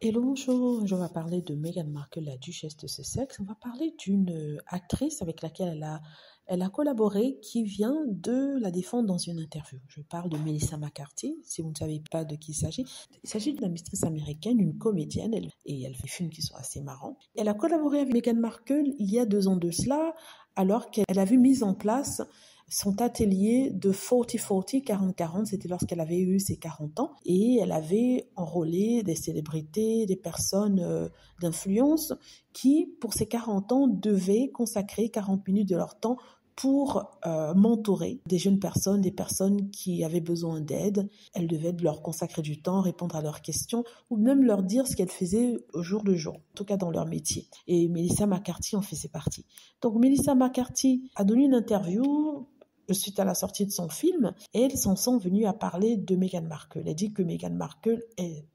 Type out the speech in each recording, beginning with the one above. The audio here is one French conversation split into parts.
Hello, bonjour. Je vais parler de Meghan Markle, la duchesse de Sussex. On va parler d'une actrice avec laquelle elle a collaboré qui vient de la défendre dans une interview. Je parle de Melissa McCarthy. Si vous ne savez pas de qui il s'agit d'une actrice américaine, une comédienne, et elle fait des films qui sont assez marrants. Elle a collaboré avec Meghan Markle il y a 2 ans de cela, alors qu'elle a vu mise en place son atelier de 40-40, 40-40, c'était lorsqu'elle avait eu ses 40 ans, et elle avait enrôlé des célébrités, des personnes d'influence qui, pour ses 40 ans, devaient consacrer 40 minutes de leur temps pour mentorer des jeunes personnes, des personnes qui avaient besoin d'aide. Elle devait leur consacrer du temps, répondre à leurs questions ou même leur dire ce qu'elles faisaient au jour le jour, en tout cas dans leur métier. Et Melissa McCarthy en faisait partie. Donc Melissa McCarthy a donné une interview suite à la sortie de son film, et elles s'en sont venues à parler de Meghan Markle. Elle dit que Meghan Markle est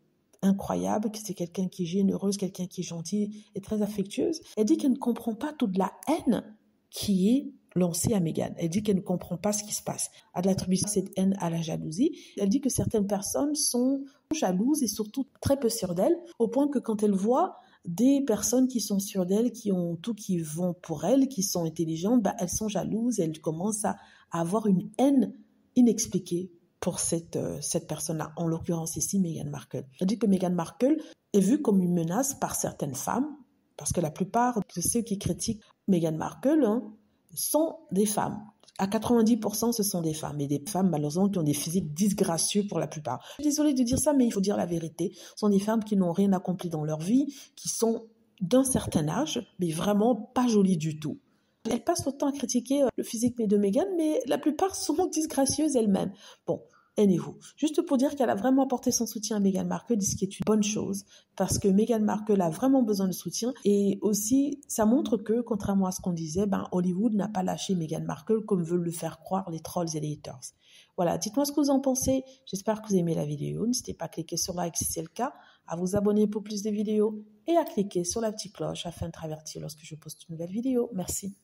incroyable, que c'est quelqu'un qui est généreuse, quelqu'un qui est gentil et très affectueuse. Elle dit qu'elle ne comprend pas toute la haine qui est lancée à Meghan. Elle dit qu'elle ne comprend pas ce qui se passe. Elle attribue cette haine à la jalousie. Elle dit que certaines personnes sont jalouses et surtout très peu sûres d'elles, au point que quand elle voit des personnes qui sont sûres d'elles, qui ont tout qui vont pour elles, qui sont intelligentes, elles sont jalouses, elles commencent à avoir une haine inexpliquée pour cette personne-là, en l'occurrence ici Meghan Markle. Elle dit que Meghan Markle est vue comme une menace par certaines femmes, parce que la plupart de ceux qui critiquent Meghan Markle sont des femmes. À 90%, ce sont des femmes, et des femmes malheureusement qui ont des physiques disgracieux pour la plupart. Je suis désolée de dire ça, mais il faut dire la vérité. Ce sont des femmes qui n'ont rien accompli dans leur vie, qui sont d'un certain âge, mais vraiment pas jolies du tout. Elles passent autant à critiquer le physique de Meghan, mais la plupart sont disgracieuses elles-mêmes. Bon, anywho, juste pour dire qu'elle a vraiment apporté son soutien à Meghan Markle, ce qui est une bonne chose, parce que Meghan Markle a vraiment besoin de soutien, et aussi, ça montre que, contrairement à ce qu'on disait, Hollywood n'a pas lâché Meghan Markle comme veulent le faire croire les trolls et les haters. Voilà, dites-moi ce que vous en pensez, j'espère que vous aimez la vidéo, n'hésitez pas à cliquer sur like si c'est le cas, à vous abonner pour plus de vidéos, et à cliquer sur la petite cloche afin de être averti lorsque je poste une nouvelle vidéo. Merci.